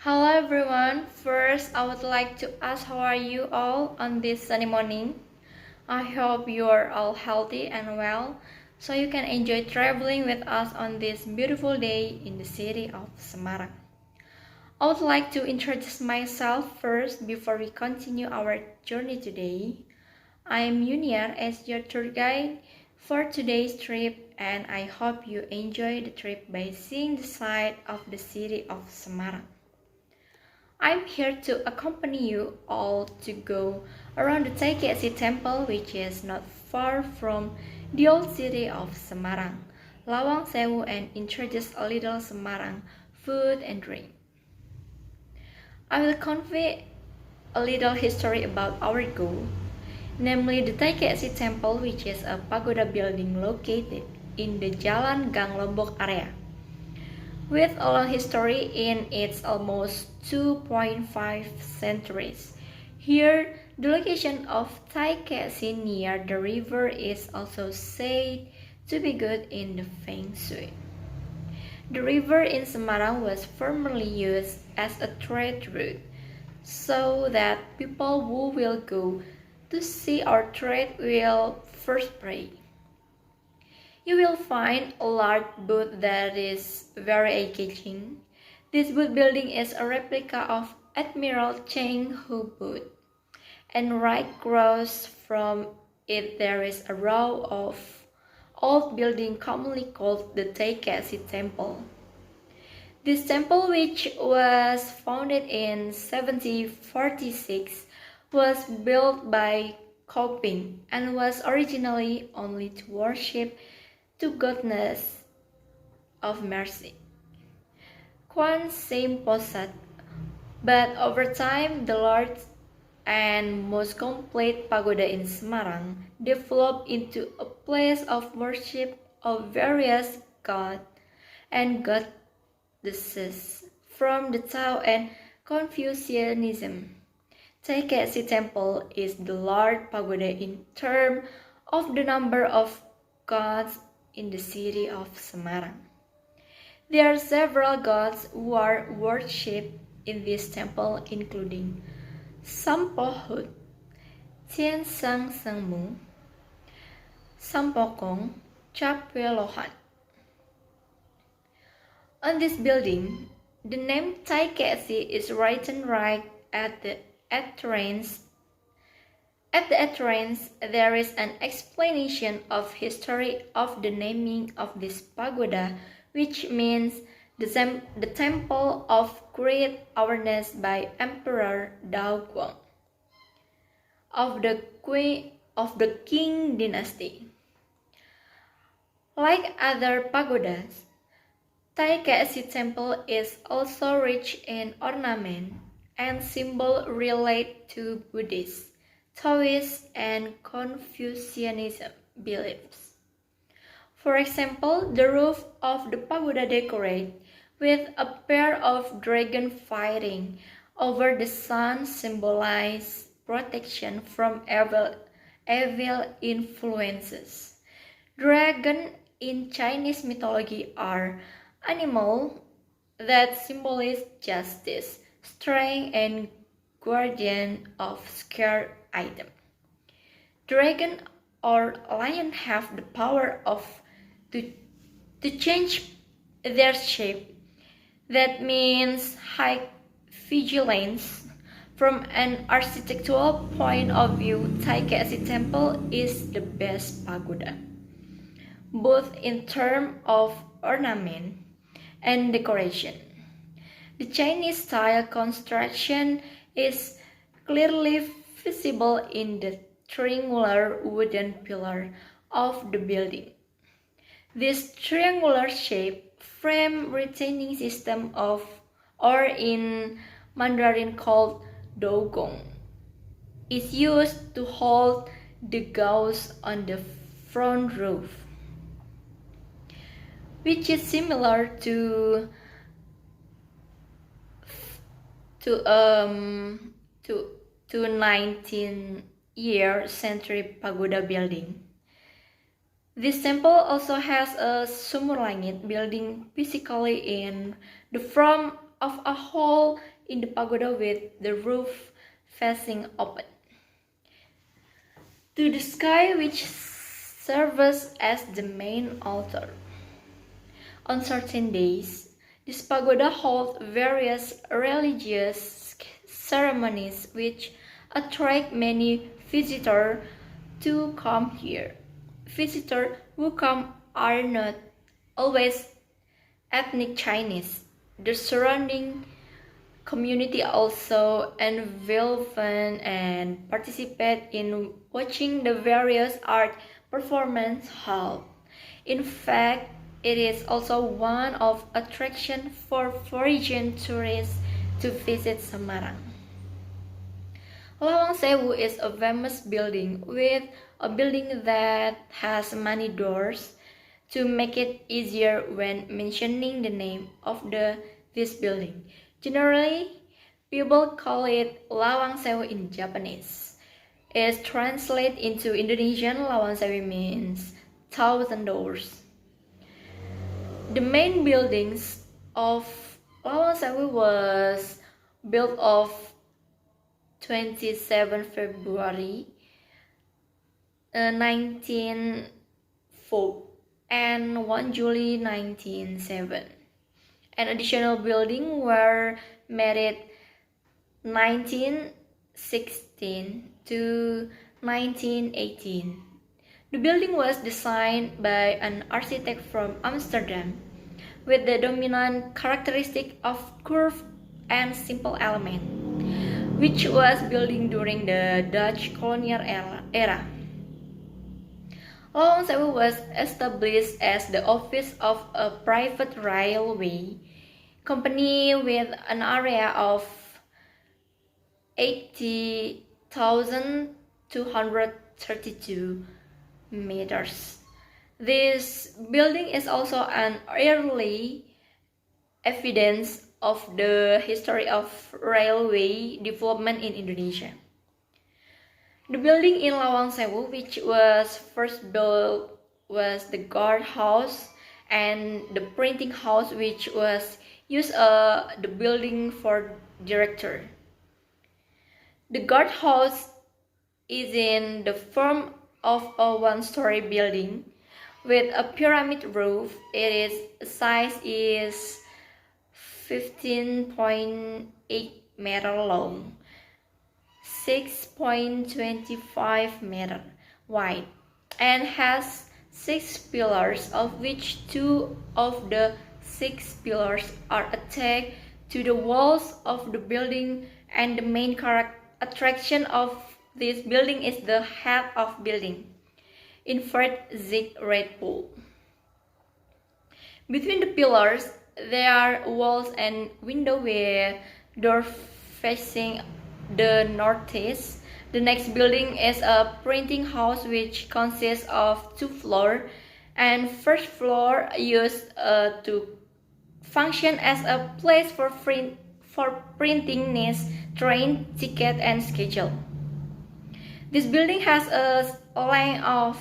Hello everyone. First, I would like to ask how are you all on this sunny morning? I hope you are all healthy and well so you can enjoy traveling with us on this beautiful day in the city of Semarang. I would like to introduce myself first before we continue our journey today. I am Yuniar as your tour guide for today's trip and I hope you enjoy the trip by seeing the side of the city of Semarang. I'm here to accompany you all to go around the Taikesi temple which is not far from the old city of Semarang, Lawang Sewu, and introduce a little Semarang food and drink. I will convey a little history about our goal, namely the Taikesi temple which is a pagoda building located in the Jalan Gang Lombok area. With a long history in its almost 2.5 centuries. Here, the location of Taikesi near the river is also said to be good in the Feng Shui. The river in Semarang was formerly used as a trade route, so that people who will go to see our trade will first pray. You will find a large booth that is very eye-catching. This booth building is a replica of Admiral Cheng Hu booth, and right across from it there is a row of old building commonly called the Taikesi Temple. This temple, which was founded in 1746, was built by Koping and was originally only to worship to goddess of mercy, Kwan Seim Posat, but over time the largest and most complete pagoda in Semarang developed into a place of worship of various gods and goddesses from the Tao and Confucianism. Taikesi Temple is the largest pagoda in terms of the number of gods in the city of Semarang. There are several gods who are worshipped in this temple, including Sampohut, Tien Sang Sengmu, Sampokong, Chapwelohan. On this building, the name Taikesi is written right at the entrance. At the entrance, there is an explanation of history of the naming of this pagoda, which means the temple of great awareness by Emperor Daoguang of the Qing dynasty. Like other pagodas, Taikesi Temple is also rich in ornament and symbols related to Buddhist, Taoist, and Confucianism beliefs. For example, the roof of the pagoda decorated with a pair of dragons fighting over the sun symbolizes protection from evil influences. Dragons in Chinese mythology are animals that symbolize justice, strength, and guardian of scarce item. Dragon or lion have the power to change their shape. That means high vigilance. From an architectural point of view, Taikesi Temple is the best pagoda, both in terms of ornament and decoration. The Chinese style construction is clearly visible in the triangular wooden pillar of the building. This triangular shape frame retaining system or in Mandarin called dougong is used to hold the gauze on the front roof, which is similar to 19th century pagoda building. This temple also has a sumur langit building physically in the front of a hole in the pagoda with the roof facing open to the sky, which serves as the main altar. On certain days, this pagoda holds various religious ceremonies which attract many visitors to come here. Visitors who come are not always ethnic Chinese. The surrounding community also involved and participate in watching the various art performance held. In fact, it is also one of attraction for foreign tourists to visit Semarang. Lawang Sewu is a famous building with a building that has many doors to make it easier when mentioning the name of this building. Generally, people call it Lawang Sewu in Japanese. It translated into Indonesian. Lawang Sewu means 1,000 doors. The main buildings of Lawang Sewu was built of 27 February 1904 and 1 July 1907. An additional building were made 1916 to 1918. The building was designed by an architect from Amsterdam with the dominant characteristic of curved and simple element, which was building during the Dutch colonial era. Lawang Sewu was established as the office of a private railway company with an area of 80,232 meters. This building is also an early evidence of the history of railway development in Indonesia. The building in Lawang Sewu, which was first built, was the guard house and the printing house, which was used the building for director. The guard house is in the form of a one-story building with a pyramid roof. Its size is 15.8 meter long, 6.25 meter wide, and has 6 pillars, of which 2 of the 6 pillars are attached to the walls of the building, and the main attraction of this building is the head of building, inverted zigzag pole. Between the pillars, there are walls and windows with doors facing the northeast. The next building is a printing house which consists of 2 floors, and first floor used to function as a place for printing news, train ticket, and schedule. This building has a length of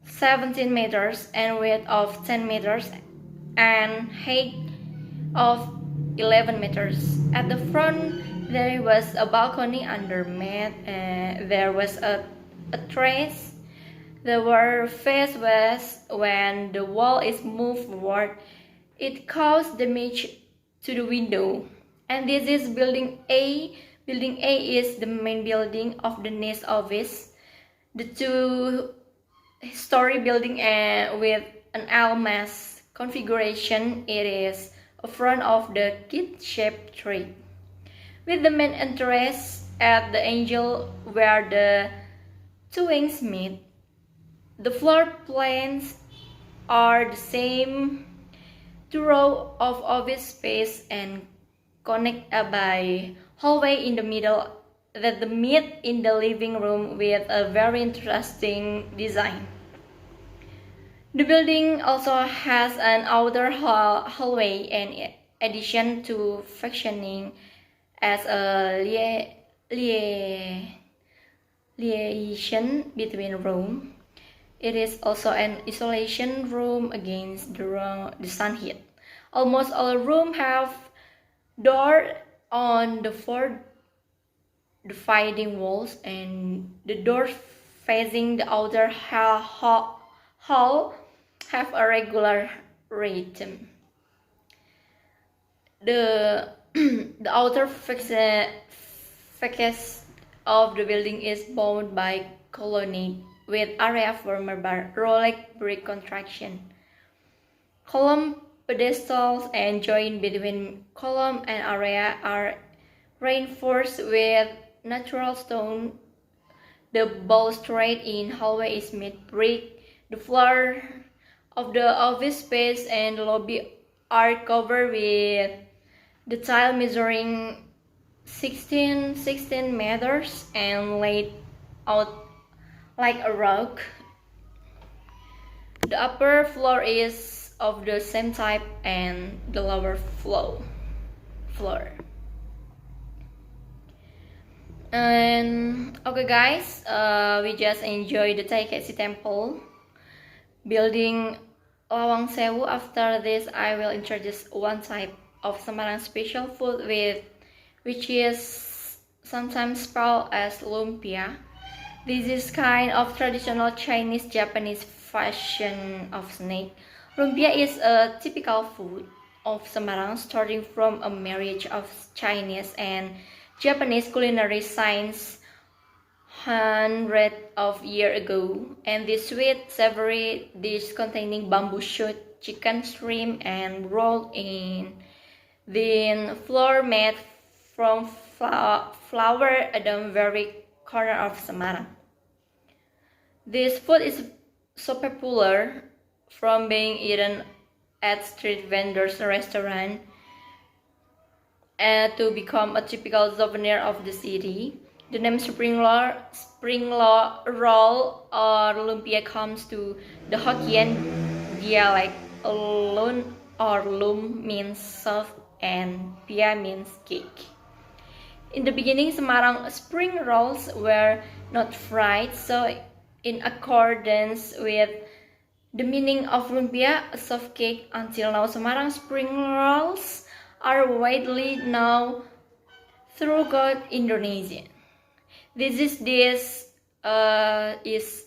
17 meters and width of 10 meters and height of 11 meters. At the front, there was a balcony underneath. There was a terrace. The wall face west. When the wall is moved forward, it causes damage to the window. And this is building A. Building A is the main building of the next office. The 2-story building with an L-mass configuration. It is a front of the kit-shaped tree, with the main entrance at the angle where the 2 wings meet. The floor plans are the same 2 rows of office space and connect by hallway in the middle that meet in the living room with a very interesting design. The building also has an outer hallway in addition to functioning as a liaison between rooms. It is also an isolation room against the sun heat. Almost all rooms have doors on the four dividing walls, and the doors facing the outer hall have a regular rhythm. The the outer facade of the building is bounded by colonnade with area for Rolex brick construction. Column pedestals and joint between column and area are reinforced with natural stone. The balustrade in hallway is made brick. The floor of the office space and the lobby are covered with the tile measuring 16 meters and laid out like a rug. The upper floor is of the same type and the lower floor. And okay guys, we just enjoyed the Taiketsi temple building Lawang Sewu. After this, I will introduce one type of Semarang special food which is sometimes spelled as lumpia. This is kind of traditional Chinese-Japanese fashion of snack. Lumpia is a typical food of Semarang, starting from a marriage of Chinese and Japanese culinary science hundreds of years ago, and this sweet, savory dish containing bamboo shoot, chicken, shrimp, and rolled in the flour made from flour at the very corner of Semarang. This food is so popular from being eaten at street vendors' restaurants to become a typical souvenir of the city. The name spring roll or lumpia comes to the Hokkien dialect. Lun or lum means soft and pia means cake. In the beginning, Semarang spring rolls were not fried, so in accordance with the meaning of lumpia, a soft cake, until now Semarang spring rolls are widely known throughout Indonesia. This dish is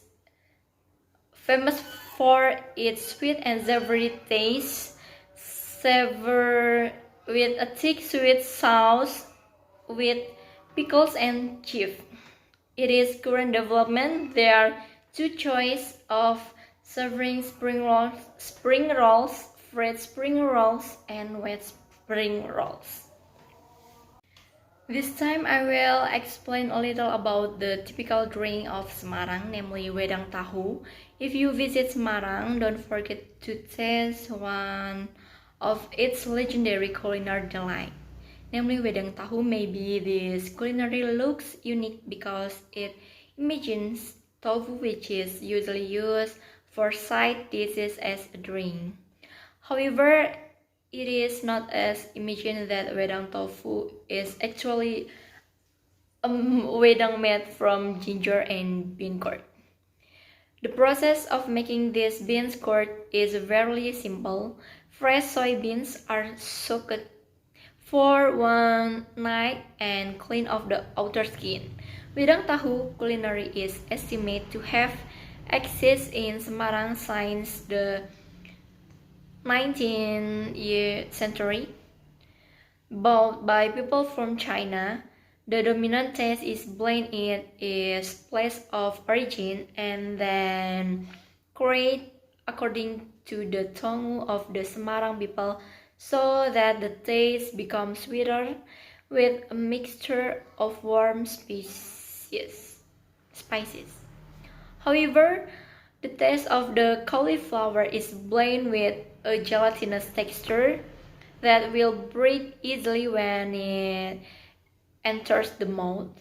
famous for its sweet and savory taste, savour with a thick sweet sauce with pickles and chive. It is current development. There are two choices of serving spring rolls, fried spring rolls, and wet spring rolls. This time I will explain a little about the typical drink of Semarang, namely wedang tahu. If you visit Semarang, don't forget to taste one of its legendary culinary delight. Namely wedang tahu. Maybe this culinary looks unique because it imagines tofu, which is usually used for side dishes as a drink. However, it is not as imagined that wedang tofu is actually wedang made from ginger and bean curd. The process of making this bean curd is very simple. Fresh soybeans are soaked for one night and clean off the outer skin. Wedang tahu culinary is estimated to have existed in Semarang since the 19th century, bought by people from China. The dominant taste is blend in its place of origin and then created according to the tongue of the Semarang people, so that the taste becomes sweeter with a mixture of warm spices. However, the taste of the cauliflower is blended with a gelatinous texture that will break easily when it enters the mouth.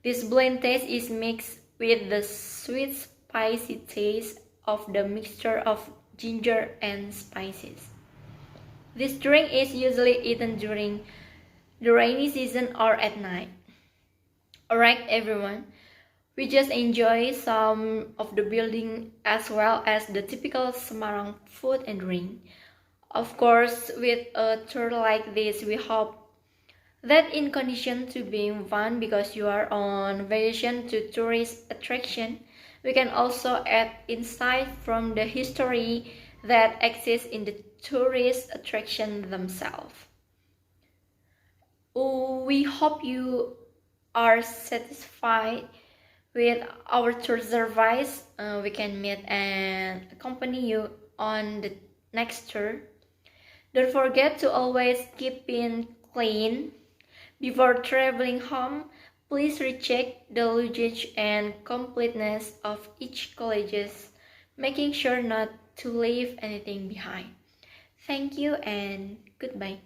This blend taste is mixed with the sweet spicy taste of the mixture of ginger and spices. This drink is usually eaten during the rainy season or at night. Alright everyone, we just enjoy some of the building as well as the typical Semarang food and drink. Of course, with a tour like this, we hope that in condition to being fun because you are on vacation to tourist attraction, we can also add insight from the history that exists in the tourist attraction themselves. We hope you are satisfied with our tour service. We can meet and accompany you on the next tour. Don't forget to always keep it clean. Before traveling home, please recheck the luggage and completeness of each colleges, making sure not to leave anything behind. Thank you and goodbye.